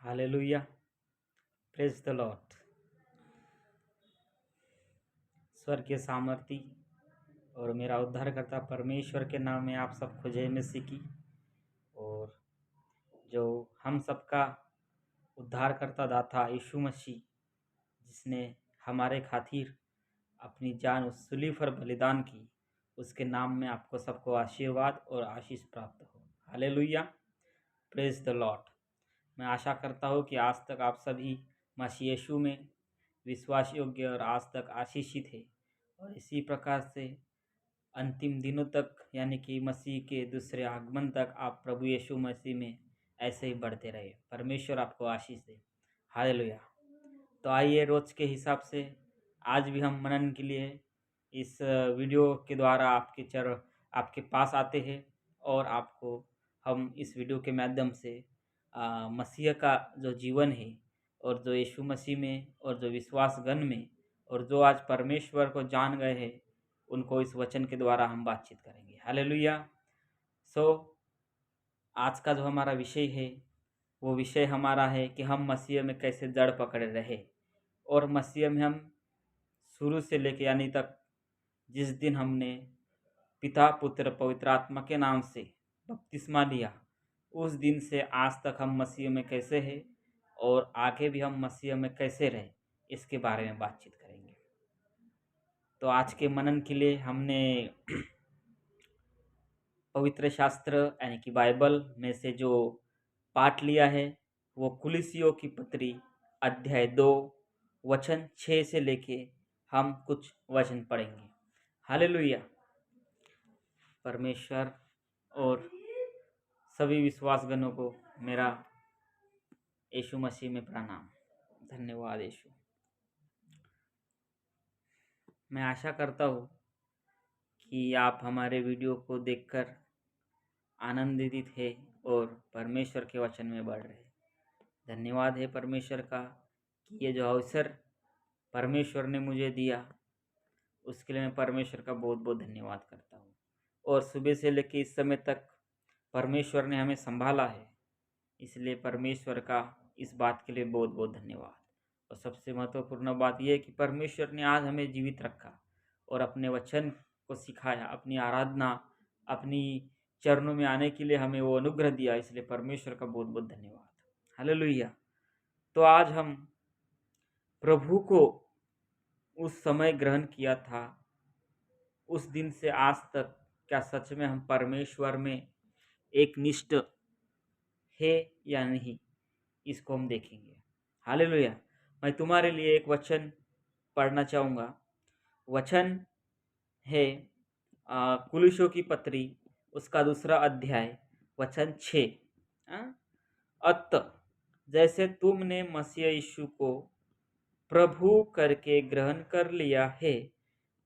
Hallelujah. Praise the Lord. स्वर्गीय सामर्थी और मेरा उद्धारकर्ता परमेश्वर के नाम में आप सबको जय मसीह की। और जो हम सबका उद्धारकर्ता दाता यीशु मसीह, जिसने हमारे खातिर अपनी जान उस सूली पर बलिदान की, उसके नाम में आपको सबको आशीर्वाद और आशीष प्राप्त हो। हालेलुया। Praise the Lord. मैं आशा करता हूँ कि आज तक आप सभी मसीह यीशु में विश्वास योग्य और आज तक आशीषित है, और इसी प्रकार से अंतिम दिनों तक यानी कि मसीह के दूसरे आगमन तक आप प्रभु यीशु मसीह में ऐसे ही बढ़ते रहे। परमेश्वर आपको आशीष दे। हालेलुया। तो आइए रोज के हिसाब से आज भी हम मनन के लिए इस वीडियो के द्वारा आपके पास आते हैं, और आपको हम इस वीडियो के माध्यम से मसीह का जो जीवन है, और जो यीशु मसीह में, और जो विश्वासगण में, और जो आज परमेश्वर को जान गए हैं, उनको इस वचन के द्वारा हम बातचीत करेंगे। हालेलुया। सो आज का जो हमारा विषय है, वो विषय हमारा है कि हम मसीह में कैसे जड़ पकड़े रहे, और मसीह में हम शुरू से लेके यानी तक जिस दिन हमने पिता पुत्र पवित्र आत्मा के नाम से बपतिस्मा लिया, उस दिन से आज तक हम मसीह में कैसे हैं, और आगे भी हम मसीह में कैसे रहे, इसके बारे में बातचीत करेंगे। तो आज के मनन के लिए हमने पवित्र शास्त्र यानी कि बाइबल में से जो पाठ लिया है, वो कुलिसियों की पत्री अध्याय 2 वचन 6 से लेके हम कुछ वचन पढ़ेंगे। हालेलुया। परमेश्वर और सभी विश्वासगणों को मेरा यीशु मसीह में प्रणाम। धन्यवाद यीशु। मैं आशा करता हूँ कि आप हमारे वीडियो को देखकर आनंदित है और परमेश्वर के वचन में बढ़ रहे। धन्यवाद है परमेश्वर का कि ये जो अवसर परमेश्वर ने मुझे दिया, उसके लिए मैं परमेश्वर का बहुत बहुत धन्यवाद करता हूँ। और सुबह से लेकर इस समय तक परमेश्वर ने हमें संभाला है, इसलिए परमेश्वर का इस बात के लिए बहुत बहुत धन्यवाद। और सबसे महत्वपूर्ण बात यह है कि परमेश्वर ने आज हमें जीवित रखा और अपने वचन को सिखाया, अपनी आराधना, अपनी चरणों में आने के लिए हमें वो अनुग्रह दिया, इसलिए परमेश्वर का बहुत बहुत धन्यवाद। हालेलुया। तो आज हम प्रभु को उस समय ग्रहण किया था, उस दिन से आज तक क्या सच में हम परमेश्वर में एक निष्ठ है या नहीं, इसको हम देखेंगे। हालेलुया। मैं तुम्हारे लिए एक वचन पढ़ना चाहूँगा। वचन है कुलिशों की पत्री उसका 2 अध्याय वचन 6। अतः जैसे तुमने मसीह यीशु को प्रभु करके ग्रहण कर लिया है,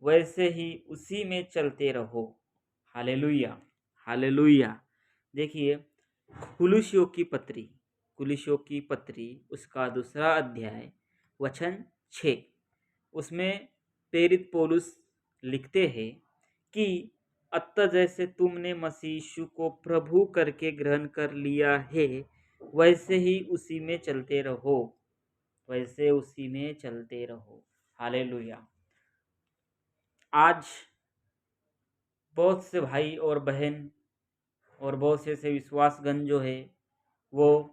वैसे ही उसी में चलते रहो। हालेलुया। हालेलुया। देखिए, कुलिसियों की पत्री उसका 2 अध्याय वचन 6, उसमें प्रेरित पौलुस लिखते हैं कि अतः जैसे तुमने मसीह यीशु को प्रभु करके ग्रहण कर लिया है, वैसे ही उसी में चलते रहो। वैसे उसी में चलते रहो। हालेलुया। आज बहुत से भाई और बहन और बहुत से ऐसे विश्वासगण जो है, वो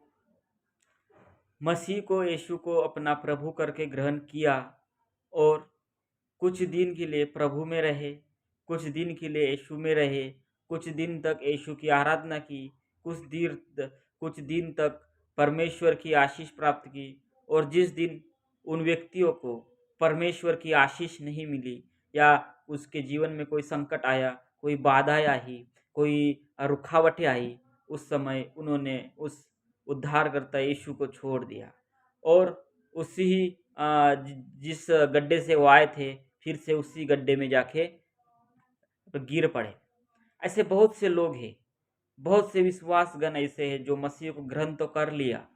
मसीह को, यीशु को अपना प्रभु करके ग्रहण किया, और कुछ दिन के लिए प्रभु में रहे, कुछ दिन के लिए यीशु में रहे, कुछ दिन तक यीशु की आराधना की, कुछ दिन तक परमेश्वर की आशीष प्राप्त की। और जिस दिन उन व्यक्तियों को परमेश्वर की आशीष नहीं मिली, या उसके जीवन में कोई संकट आया, कोई बाधाएं आई, कोई रुकावटें आई, उस समय उन्होंने उस उद्धारकर्ता यीशु को छोड़ दिया, और उसी जिस गड्ढे से वो आए थे, फिर से उसी गड्ढे में जाके गिर पड़े। ऐसे बहुत से लोग हैं, बहुत से विश्वासगण ऐसे हैं जो मसीह को ग्रहण तो कर लिया,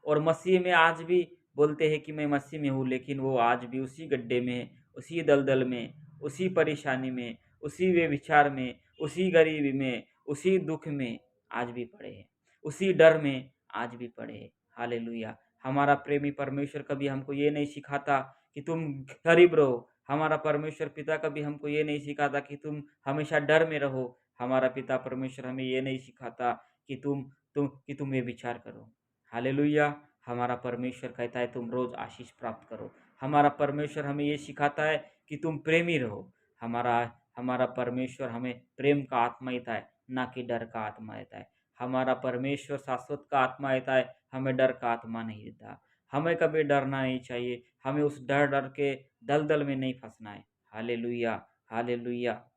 और मसीह में आज भी बोलते हैं कि मैं मसीह में हूँ, लेकिन वो आज भी उसी गड्ढे में, उसी दलदल में, उसी परेशानी में, उसी व्यभिचार में, उसी गरीबी में, उसी दुख में आज भी पड़े हैं, उसी डर में आज भी पड़े हैं। हालेलुया। हमारा प्रेमी परमेश्वर कभी हमको ये नहीं सिखाता कि तुम गरीब रहो। हमारा परमेश्वर पिता कभी हमको ये नहीं सिखाता कि तुम हमेशा डर में रहो। हमारा पिता परमेश्वर हमें ये नहीं सिखाता कि तुम ये विचार करो। हालेलुया। हमारा परमेश्वर कहता है तुम रोज आशीष प्राप्त करो। हमारा परमेश्वर हमें ये सिखाता है कि तुम प्रेमी रहो। हमारा हमारा परमेश्वर हमें प्रेम का आत्मा देता है, ना कि डर का आत्मा देता है। हमारा परमेश्वर शाश्वत का आत्मा देता है, हमें डर का आत्मा नहीं देता। हमें कभी डरना नहीं चाहिए, हमें उस डर के दलदल में नहीं फंसना है। Hallelujah, hallelujah.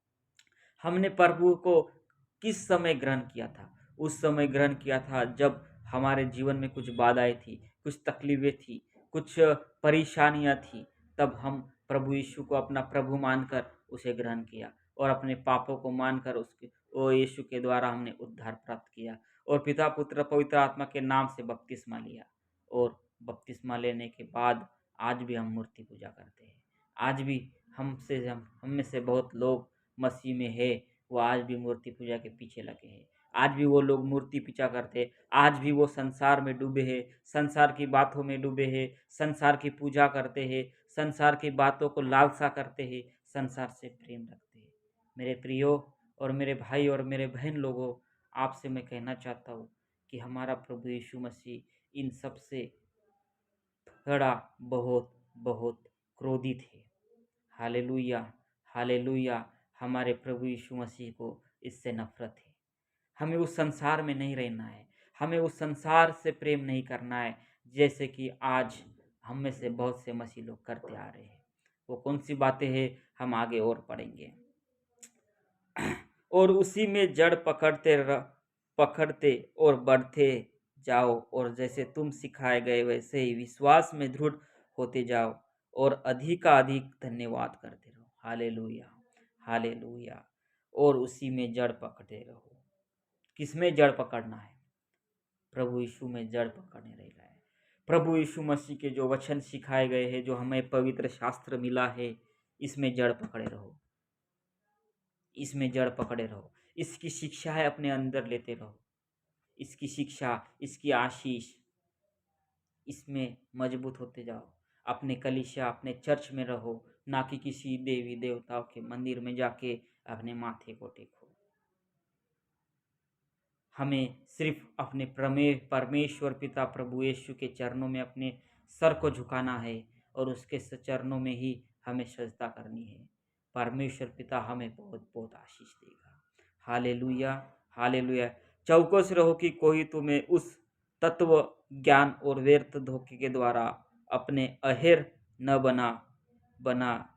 हमने प्रभु को किस समय ग्रहण किया था? उस समय ग्रहण किया था जब हमारे जीवन में कुछ बाधाएँ थी, कुछ तकलीफ़ें थी, कुछ परेशानियाँ थी, तब हम प्रभु यीशु को अपना प्रभु मानकर उसे ग्रहण किया और अपने पापों को मानकर उसके ओ यीशु के द्वारा हमने उद्धार प्राप्त किया और पिता, पुत्र, पवित्र आत्मा के नाम से बपतिस्मा लिया और बपतिस्मा लेने के बाद आज भी हम मूर्ति पूजा करते हैं। आज भी हम में से बहुत लोग मसीह में है, वो आज भी मूर्ति पूजा के पीछे लगे हैं। आज भी वो लोग मूर्ति पूजा करते हैं। आज भी वो संसार में डूबे हैं, संसार की बातों में डूबे हैं, संसार की पूजा करते हैं, संसार की बातों को लालसा करते हैं, संसार से प्रेम रखते हैं। मेरे प्रियो और मेरे भाई और मेरे बहन लोगों, आपसे मैं कहना चाहता हूँ कि हमारा प्रभु यीशु मसीह इन सब से थोड़ा बहुत बहुत क्रोधित है। Hallelujah, hallelujah. हमारे प्रभु यीशु मसीह को इससे नफ़रत है। हमें उस संसार में नहीं रहना है। हमें उस संसार से प्रेम नहीं करना है, जैसे कि आज हम में से बहुत से मसीह लोग करते आ रहे हैं। वो कौन-सी बातें हैं, हम आगे और पढ़ेंगे। और उसी में जड़ पकड़ते और बढ़ते जाओ और जैसे तुम सिखाए गए वैसे ही विश्वास में दृढ़ होते जाओ और अधिकाधिक धन्यवाद करते रहो। Hallelujah, hallelujah. और उसी में जड़ पकड़ते रहो। किसमें जड़ पकड़ना है? प्रभु यीशु में जड़ पकड़ने रहना है। प्रभु यीशु मसीह के जो वचन सिखाए गए हैं, जो हमें पवित्र शास्त्र मिला है, इसमें जड़ पकड़े रहो। इसमें जड़ पकड़े रहो। इसकी शिक्षाएँ अपने अंदर लेते रहो। इसकी शिक्षा, इसकी आशीष, इसमें मजबूत होते जाओ। अपने कलीसिया, अपने चर्च में रहो, ना कि किसी देवी देवताओं के मंदिर में जाके अपने माथे को टेको। हमें सिर्फ अपने परमेश्वर पिता प्रभु यीशु के चरणों में अपने सर को झुकाना है और उसके चरणों में ही हमें सजदा करनी है। परमेश्वर पिता हमें बहुत बहुत आशीष देगा। Hallelujah, hallelujah. चौकस रहो कि कोई तुम्हें उस तत्व ज्ञान और व्यर्थ धोखे के द्वारा अपने अहेर न बना बना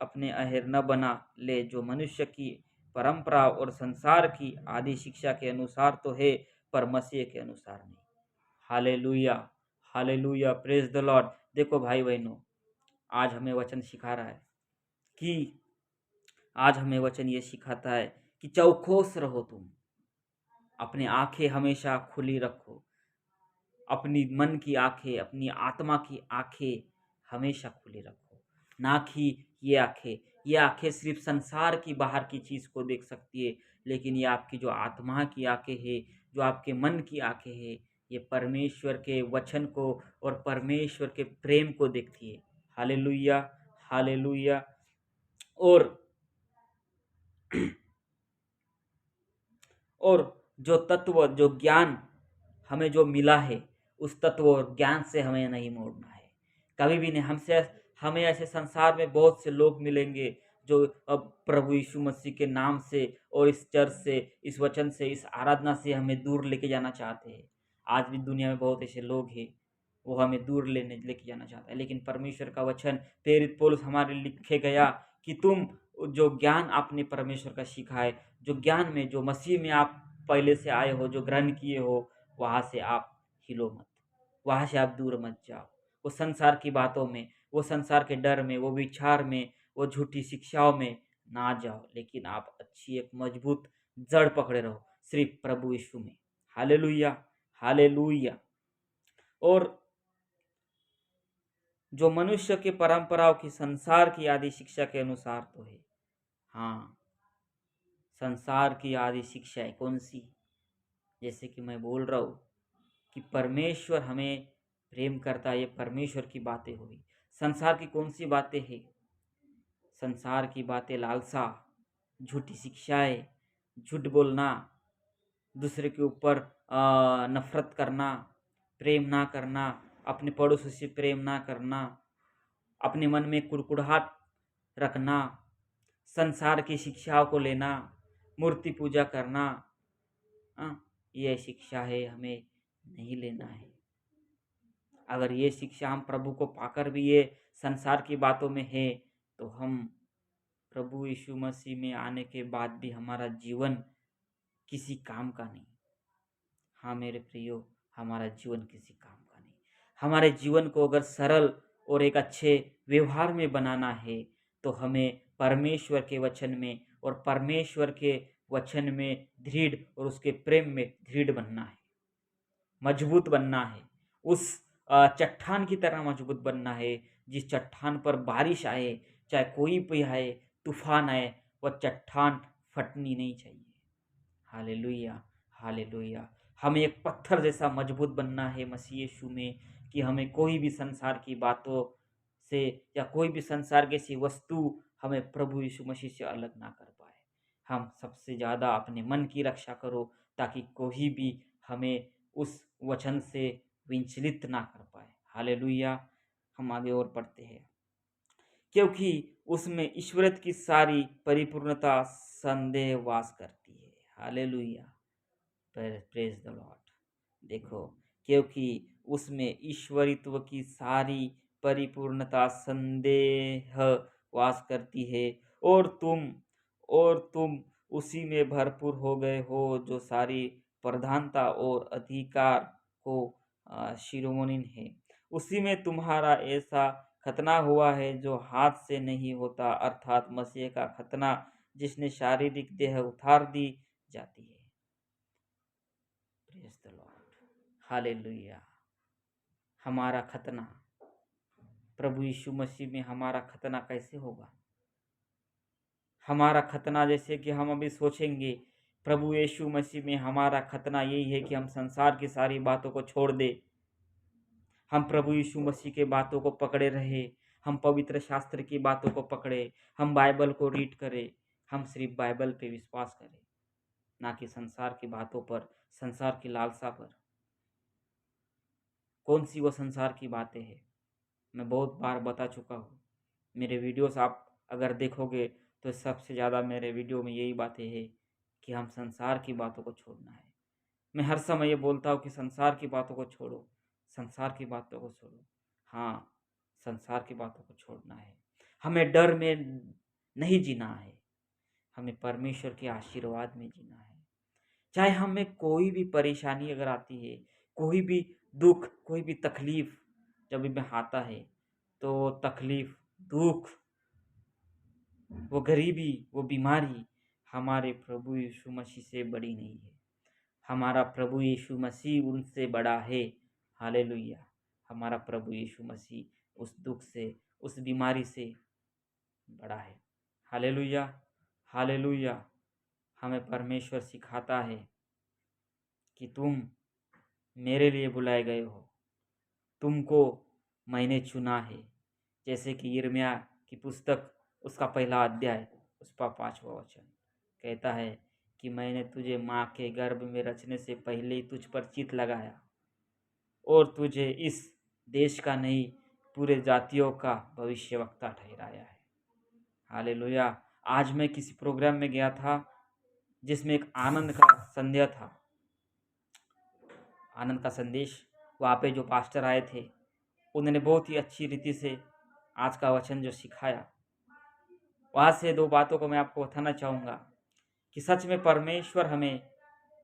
अपने अहेर न बना ले, जो मनुष्य की परंपरा और संसार की आदि शिक्षा के अनुसार तो है, पर मसीह के अनुसार नहीं। Hallelujah, hallelujah, praise the Lord. देखो भाई बहनों, आज हमें वचन सिखा रहा है कि आज हमें वचन ये सिखाता है कि चौकस रहो तुम। अपनी आंखें हमेशा खुली रखो। अपनी मन की आंखें, अपनी आत्मा की आंखें हमेशा खुली रखो। ना कि ये आंखें सिर्फ संसार की बाहर की चीज़ को देख सकती है, लेकिन ये आपकी जो आत्मा की आंखें हैं, जो आपके मन की आंखें हैं, ये परमेश्वर के वचन को और परमेश्वर के प्रेम को देखती है। Hallelujah, hallelujah. और और जो तत्व, जो ज्ञान हमें जो मिला है, उस तत्व और ज्ञान से हमें नहीं मोड़ना है। कभी भी नहीं। हमें ऐसे संसार में बहुत से लोग मिलेंगे जो अब प्रभु यीशु मसीह के नाम से और इस चर्च से, इस वचन से, इस आराधना से हमें दूर लेके जाना चाहते हैं। आज भी दुनिया में बहुत ऐसे लोग हैं, वो हमें दूर लेके जाना चाहता है। लेकिन परमेश्वर का वचन प्रेरित पौलुस हमारे लिखे गया कि तुम जो ज्ञान आपने परमेश्वर का सीखा है, जो ज्ञान में, जो मसीह में आप पहले से आए हो, जो ग्रहण किए हो, वहाँ से आप हिलो मत, वहाँ से आप दूर मत जाओ। वो संसार की बातों में, वो संसार के डर में, वो विचार में, वो झूठी शिक्षाओं में ना जाओ, लेकिन आप अच्छी एक मजबूत जड़ पकड़े रहो सिर्फ प्रभु यीशु में। Hallelujah, hallelujah. और जो मनुष्य की परंपराओं की, संसार की आदि शिक्षा के अनुसार तो है। हाँ, संसार की आदि शिक्षा है कौन सी? जैसे कि मैं बोल रहा हूँ कि परमेश्वर हमें प्रेम करता है, ये परमेश्वर की बातें हुई। संसार की कौन सी बातें हैं? संसार की बातें लालसा, झूठी शिक्षाएं, झूठ बोलना, दूसरे के ऊपर नफरत करना, प्रेम ना करना, अपने पड़ोसी से प्रेम ना करना, अपने मन में कुड़कुड़ाहट रखना, संसार की शिक्षाओं को लेना, मूर्ति पूजा करना, ये शिक्षा है हमें नहीं लेना है। अगर ये शिक्षा हम प्रभु को पाकर भी ये संसार की बातों में है, तो हम प्रभु यीशु मसीह में आने के बाद भी हमारा जीवन किसी काम का नहीं। हाँ मेरे प्रियो, हमारा जीवन किसी काम का नहीं। हमारे जीवन को अगर सरल और एक अच्छे व्यवहार में बनाना है, तो हमें परमेश्वर के वचन में और परमेश्वर के वचन में दृढ़ और उसके प्रेम में दृढ़ बनना है, मजबूत बनना है। उस चट्टान की तरह मजबूत बनना है, जिस चट्टान पर बारिश आए, चाहे कोई भी आए, तूफान आए, वह चट्टान फटनी नहीं चाहिए। Hallelujah, hallelujah. हमें एक पत्थर जैसा मजबूत बनना है मसीह यीशु में, कि हमें कोई भी संसार की बातों से या कोई भी संसार की ऐसी वस्तु हमें प्रभु यीशु मसीह से अलग ना कर पाए। हम सबसे ज़्यादा अपने मन की रक्षा करो, ताकि कोई भी हमें उस वचन से विचलित ना कर पाए। हालेलुया। हम आगे और पढ़ते हैं। क्योंकि उसमें ईश्वरत्व की सारी परिपूर्णता संदेह वास करती है। Hallelujah, praise the Lord. देखो, क्योंकि उसमें ईश्वरित्व की सारी परिपूर्णता संदेह वास करती है, और तुम उसी में भरपूर हो गए हो, जो सारी प्रधानता और अधिकार को शिरोमणि है। उसी में तुम्हारा ऐसा खतना हुआ है जो हाथ से नहीं होता, अर्थात मसीह का खतना, जिसने शारीरिक देह उतार दी जाती है। Praise the Lord, hallelujah. हमारा खतना प्रभु यीशु मसीह में, हमारा खतना कैसे होगा? हमारा खतना, जैसे कि हम अभी सोचेंगे, प्रभु यीशु मसीह में हमारा खतना यही है कि हम संसार की सारी बातों को छोड़ दे, हम प्रभु यीशु मसीह के बातों को पकड़े रहे, हम पवित्र शास्त्र की बातों को पकड़े, हम बाइबल को रीड करें, हम सिर्फ बाइबल पे विश्वास करें, ना कि संसार की बातों पर, संसार की लालसा पर। कौन सी वो संसार की बातें हैं? मैं बहुत बार बता चुका हूँ। मेरे वीडियोस आप अगर देखोगे तो सबसे ज़्यादा मेरे वीडियो में यही बातें हैं कि हम संसार की बातों को छोड़ना है। मैं हर समय ये बोलता हूँ कि संसार की बातों को छोड़ो, संसार की बातों को छोड़ो। हाँ, संसार की बातों को छोड़ना है। हमें डर में नहीं जीना है, हमें परमेश्वर के आशीर्वाद में जीना है। चाहे हमें कोई भी परेशानी अगर आती है, कोई भी दुख, कोई भी तकलीफ जब भी आता है, तो तकलीफ, दुख, वो गरीबी, वो बीमारी हमारे प्रभु यीशु मसीह से बड़ी नहीं है। हमारा प्रभु यीशु मसीह उनसे बड़ा है। हालेलुया। हमारा प्रभु यीशु मसीह उस दुख से, उस बीमारी से बड़ा है। Hallelujah, hallelujah. हमें परमेश्वर सिखाता है कि तुम मेरे लिए बुलाए गए हो, तुमको मैंने चुना है। जैसे कि यिर्मयाह की पुस्तक, उसका पहला अध्याय, उसका 5वां वचन कहता है कि मैंने तुझे माँ के गर्भ में रचने से पहले ही तुझ पर चित्त लगाया, और तुझे इस देश का नहीं, पूरे जातियों का भविष्यवक्ता ठहराया है। हालेलुया। आज मैं किसी प्रोग्राम में गया था जिसमें एक आनंद का संध्या था, आनंद का संदेश। वहाँ पे जो पास्टर आए थे, उन्होंने बहुत ही अच्छी रीति से आज का वचन जो सिखाया, वहाँ से दो बातों को मैं आपको बताना चाहूँगा कि सच में परमेश्वर हमें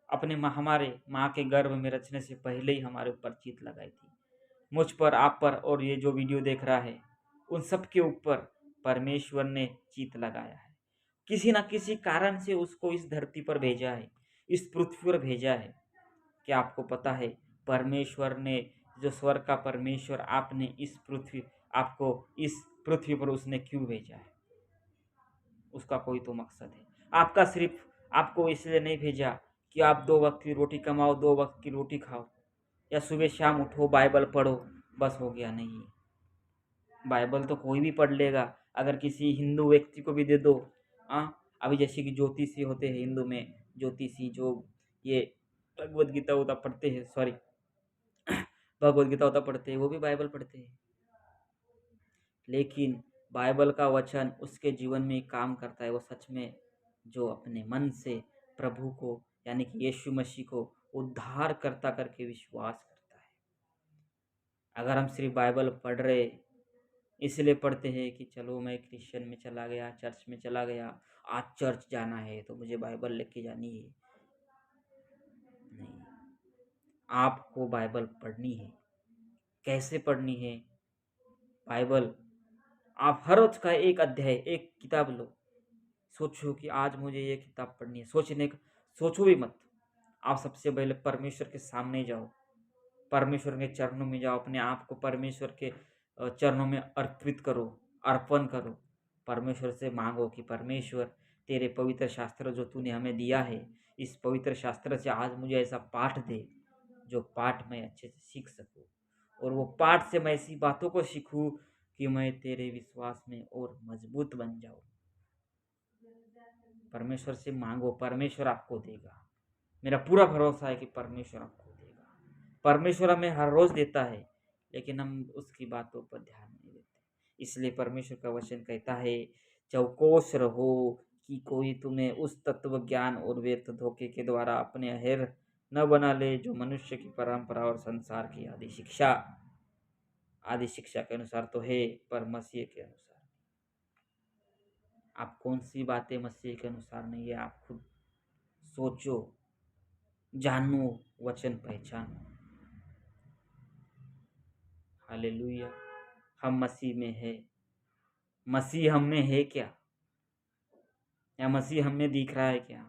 अपने हमारे माँ के गर्भ में रचने से पहले ही हमारे ऊपर चित्त लगाई थी। मुझ पर, आप पर, और ये जो वीडियो देख रहा है, उन सब के ऊपर परमेश्वर ने चित्त लगाया है। किसी न किसी कारण से उसको इस धरती पर भेजा है, इस पृथ्वी पर भेजा है। क्या आपको पता है परमेश्वर ने, जो स्वर्ग का परमेश्वर, आपको इस पृथ्वी पर उसने क्यों भेजा है? उसका कोई तो मकसद है। आपका सिर्फ आपको इसलिए नहीं भेजा कि आप 2 वक्त की रोटी कमाओ, 2 वक्त की रोटी खाओ। या सुबह शाम उठो बाइबल पढ़ो बस हो गया, नहीं। बाइबल तो कोई भी पढ़ लेगा, अगर किसी हिंदू व्यक्ति को भी दे दो। अभी जैसे कि ज्योतिषी होते हैं हिंदू में, ज्योतिषी जो ये भगवद गीता होता पढ़ते हैं, सॉरी भगवद गीता होता पढ़ते हैं, वो भी बाइबल पढ़ते हैं। लेकिन बाइबल का वचन उसके जीवन में काम करता है, वो सच में जो अपने मन से प्रभु को यानी कि यीशु मसीह को उद्धार करता करके विश्वास करता है। अगर हम सिर्फ बाइबल पढ़ रहे इसलिए पढ़ते हैं कि चलो मैं क्रिश्चियन में चला गया, चर्च में चला गया, आज चर्च जाना है तो मुझे बाइबल लेके जानी है, नहीं। आपको बाइबल पढ़नी है। कैसे पढ़नी है बाइबल? आप हर रोज का एक अध्याय, एक किताब लो। सोचो कि आज मुझे ये किताब पढ़नी है। सोचो भी मत। आप सबसे पहले परमेश्वर के सामने जाओ, परमेश्वर के चरणों में जाओ, अपने आप को परमेश्वर के चरणों में अर्पित करो, अर्पण करो। परमेश्वर से मांगो कि परमेश्वर तेरे पवित्र शास्त्र जो तूने हमें दिया है, इस पवित्र शास्त्र से आज मुझे ऐसा पाठ दे जो पाठ मैं अच्छे से सीख सकूं, और वो पाठ से मैं ऐसी बातों को सीखूं कि मैं तेरे विश्वास में और मजबूत बन जाऊं। परमेश्वर से मांगो, परमेश्वर आपको देगा। मेरा पूरा भरोसा है कि परमेश्वर आपको देगा। परमेश्वर हमें हर रोज देता है, लेकिन हम उसकी बातों पर ध्यान नहीं देते। इसलिए परमेश्वर का वचन कहता है, चौकस रहो कि कोई तुम्हें उस तत्व ज्ञान और व्यर्थ धोखे के द्वारा अपने अहेर न बना ले, जो मनुष्य की परंपरा और संसार की आदि शिक्षा के अनुसार तो है, पर मसीह के अनुसार। आप कौन सी बातें मसीह के अनुसार नहीं है, आप खुद सोचो, जानो, वचन पहचानो। हालेलुया। हम मसीह में है। मसीह हम में है क्या, या मसीह हम में दिख रहा है क्या?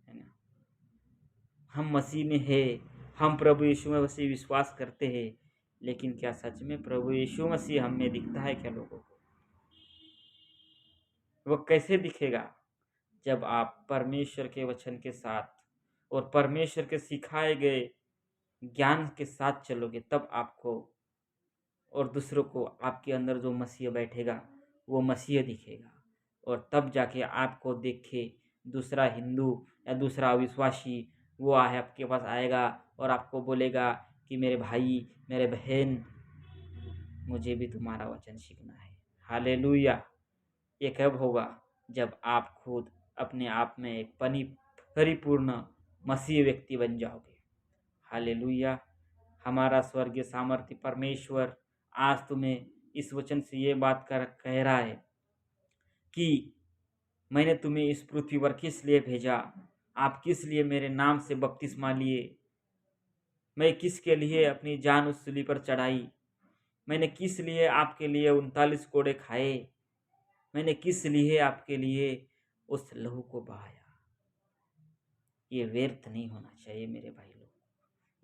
है ना? हम मसीह में है, हम प्रभु यीशु मसीह विश्वास करते हैं, लेकिन क्या सच में प्रभु यीशु मसीह हम में दिखता है क्या लोगों को? वो कैसे दिखेगा? जब आप परमेश्वर के वचन के साथ और परमेश्वर के सिखाए गए ज्ञान के साथ चलोगे, तब आपको और दूसरों को आपके अंदर जो मसीह बैठेगा वो मसीह दिखेगा। और तब जाके आपको देखे दूसरा हिंदू या दूसरा अविश्वासी, वो आपके पास आएगा और आपको बोलेगा कि मेरे भाई, मेरे बहन, मुझे भी तुम्हारा वचन सीखना है। हालेलुया। ये कब होगा? जब आप खुद अपने आप में एक परिपूर्ण मसीह व्यक्ति बन जाओगे। हालेलुया। हमारा स्वर्गीय सामर्थ्य परमेश्वर आज तुम्हें इस वचन से ये बात कह रहा है कि मैंने तुम्हें इस पृथ्वी पर किस लिए भेजा, आप किस लिए मेरे नाम से बपतिस्मा लिए, मैं किसके लिए अपनी जान उस सूली पर चढ़ाई, मैंने किस लिए आपके लिए 39 कोड़े खाए, मैंने किस लिए आपके लिए उस लहू को बहाया। ये व्यर्थ नहीं होना चाहिए मेरे भाई लोग,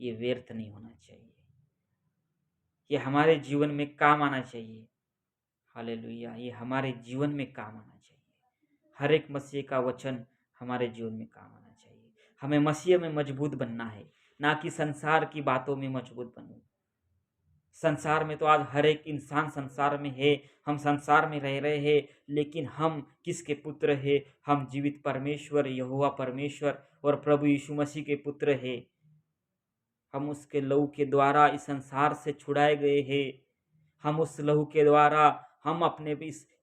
ये व्यर्थ नहीं होना चाहिए, ये हमारे जीवन में काम आना चाहिए। हालेलुया। ये हमारे जीवन में काम आना चाहिए। हर एक मसीह का वचन हमारे जीवन में काम आना चाहिए। हमें मसीह में मजबूत बनना है, ना कि संसार की बातों में मजबूत बनूं। संसार में तो आज हर एक इंसान संसार में है, हम संसार में रह रहे हैं, लेकिन हम किसके पुत्र हैं? हम जीवित परमेश्वर यहोवा परमेश्वर और प्रभु यीशु मसीह के पुत्र हैं। हम उसके लहू के द्वारा इस संसार से छुड़ाए गए हैं। हम उस लहू के द्वारा हम अपने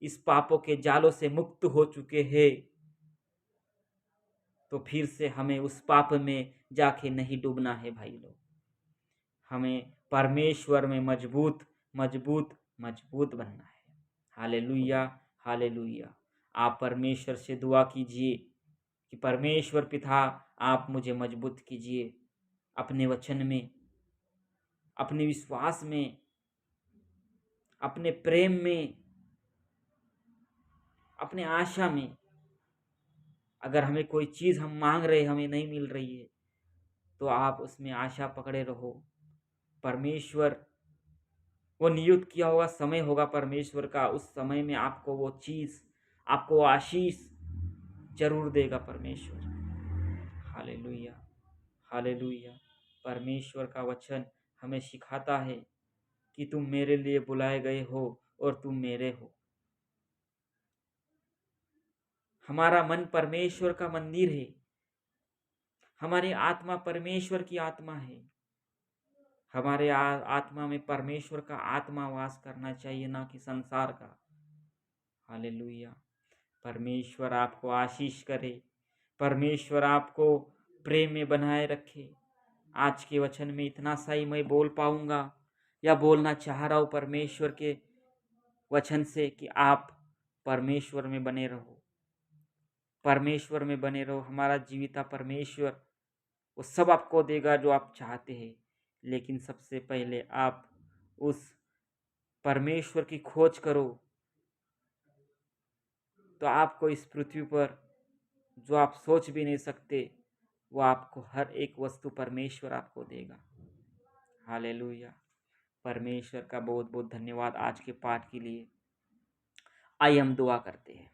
इस पापों के जालों से मुक्त हो चुके हैं। तो फिर से हमें उस पाप में जाके नहीं डूबना है भाई लोग। हमें परमेश्वर में मजबूत मजबूत मजबूत बनना है। हालेलुया। हालेलुया। आप परमेश्वर से दुआ कीजिए कि परमेश्वर पिता, आप मुझे मजबूत कीजिए अपने वचन में, अपने विश्वास में, अपने प्रेम में, अपने आशा में। अगर हमें कोई चीज़ हम मांग रहे हमें नहीं मिल रही है, तो आप उसमें आशा पकड़े रहो। परमेश्वर, वो नियुक्त किया हुआ समय होगा परमेश्वर का, उस समय में आपको वो चीज़, आपको वो आशीष जरूर देगा परमेश्वर। हालेलुया। हालेलुया। परमेश्वर का वचन हमें सिखाता है कि तुम मेरे लिए बुलाए गए हो और तुम मेरे हो। हमारा मन परमेश्वर का मंदिर है, हमारी आत्मा परमेश्वर की आत्मा है। हमारे आत्मा में परमेश्वर का आत्मा वास करना चाहिए, ना कि संसार का। हालेलुया। परमेश्वर आपको आशीष करे, परमेश्वर आपको प्रेम में बनाए रखे। आज के वचन में इतना सा ही मैं बोल पाऊंगा या बोलना चाह रहा हूँ परमेश्वर के वचन से कि आप परमेश्वर में बने रहो, परमेश्वर में बने रहो। हमारा जीविता परमेश्वर वो सब आपको देगा जो आप चाहते हैं, लेकिन सबसे पहले आप उस परमेश्वर की खोज करो, तो आपको इस पृथ्वी पर जो आप सोच भी नहीं सकते वो आपको हर एक वस्तु परमेश्वर आपको देगा। हालेलुया। परमेश्वर का बहुत बहुत धन्यवाद आज के पाठ के लिए। आइए हम दुआ करते हैं।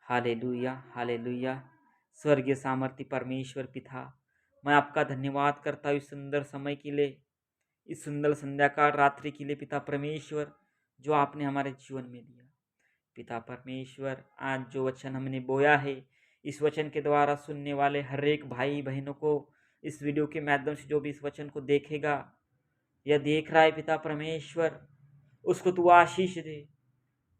Hallelujah, hallelujah. स्वर्गीय सामर्थी परमेश्वर पिता, मैं आपका धन्यवाद करता हूँ इस सुंदर समय के लिए, इस सुंदर संध्याकाल रात्रि के लिए पिता परमेश्वर, जो आपने हमारे जीवन में दिया। पिता परमेश्वर, आज जो वचन हमने बोया है, इस वचन के द्वारा सुनने वाले हर एक भाई बहनों को, इस वीडियो के माध्यम से जो भी इस वचन को देखेगा या देख रहा है पिता परमेश्वर, उसको तू आशीष दे।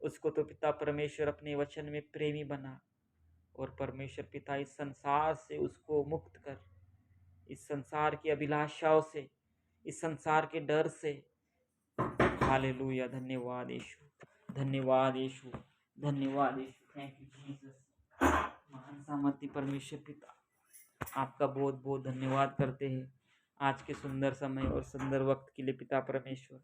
उसको तो पिता परमेश्वर अपने वचन में प्रेमी बना, और परमेश्वर पिता इस संसार से उसको मुक्त कर, इस संसार की अभिलाषाओं से, इस संसार के डर से। हालेलुया। धन्यवाद यीशु, धन्यवाद यीशु, धन्यवाद यीशु। Thank you Jesus. महान सामर्थी परमेश्वर पिता, आपका बहुत बहुत धन्यवाद करते हैं आज के सुंदर समय और सुंदर वक्त के लिए पिता परमेश्वर।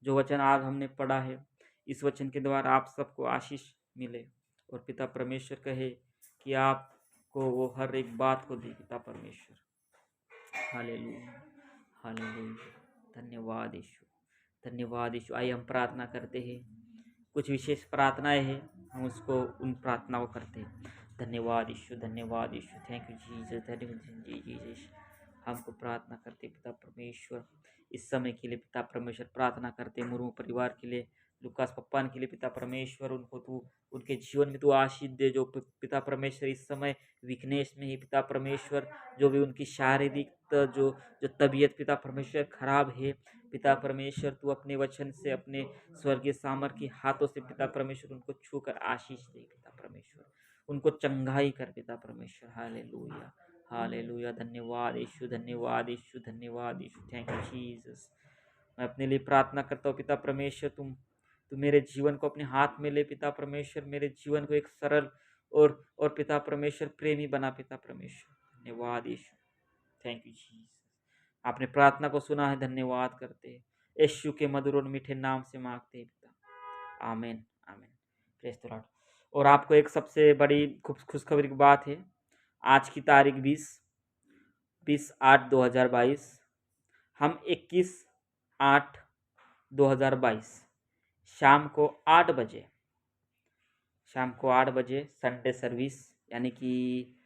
जो वचन आज हमने पढ़ा है, इस वचन के द्वारा आप सबको आशीष मिले, और पिता परमेश्वर कहे कि आपको वो हर एक बात को दे पिता परमेश्वर। Hallelujah, hallelujah. धन्यवाद यीशु, धन्यवाद यीशु। आइए हम प्रार्थना करते हैं। कुछ विशेष प्रार्थनाएं हैं, हम उसको उन प्रार्थनाओं करते हैं। धन्यवाद यीशु, धन्यवाद यीशु। थैंक यू जीसस, धन्यवाद जीसस। हमको प्रार्थना करते पिता परमेश्वर इस समय के लिए पिता परमेश्वर, प्रार्थना करते मुर्मू परिवार के लिए, लुकास पप्पान के लिए पिता परमेश्वर, उनको तू उनके जीवन में तू आशीष दे। जो पिता परमेश्वर इस समय वीकनेस में ही पिता परमेश्वर, जो भी उनकी शारीरिक जो जो तबीयत पिता परमेश्वर खराब है, पिता परमेश्वर तू अपने वचन से, अपने स्वर्गीय सामर्थ के हाथों से पिता परमेश्वर उनको छूकर आशीष दे पिता परमेश्वर, उनको चंगाई कर पिता परमेश्वर। Hallelujah, hallelujah. धन्यवाद यीशु, धन्यवाद यीशु, धन्यवाद यीशु। Thank you Jesus. मैं अपने लिए प्रार्थना करता हूँ पिता परमेश्वर, तुम मेरे जीवन को अपने हाथ में ले पिता परमेश्वर, मेरे जीवन को एक सरल और पिता परमेश्वर प्रेमी बना पिता परमेश्वर। धन्यवाद यीशु, थैंक यू जीसस। आपने प्रार्थना को सुना है, धन्यवाद करते हैं यीशु के मधुर और मीठे नाम से मांगते हैं पिता, आमीन, आमीन। Praise the Lord. और आपको एक सबसे बड़ी खुशखबरी की बात है। आज की तारीख 20/8/2022, हम 21/8/2022 शाम को 8 बजे संडे सर्विस, यानी कि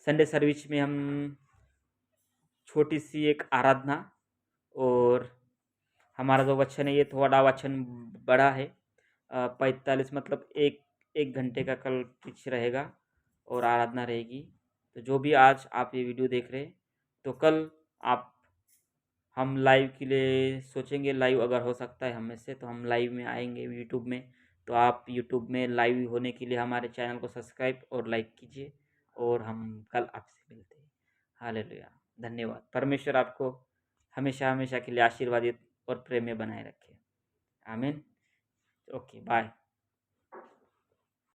संडे सर्विस में हम छोटी सी एक आराधना, और हमारा जो वचन है ये थोड़ा वचन बड़ा है, 45 मतलब एक घंटे का कल पिच रहेगा और आराधना रहेगी। तो जो भी आज आप ये वीडियो देख रहे हैं, तो कल आप हम लाइव के लिए सोचेंगे, लाइव अगर हो सकता है हम में से तो हम लाइव में आएंगे यूट्यूब में। तो आप यूट्यूब में लाइव होने के लिए हमारे चैनल को सब्सक्राइब और लाइक कीजिए, और हम कल आपसे मिलते हैं। हालेलुया। धन्यवाद। परमेश्वर आपको हमेशा हमेशा के लिए आशीर्वादित और प्रेम में बनाए रखे। आमीन। Okay, bye.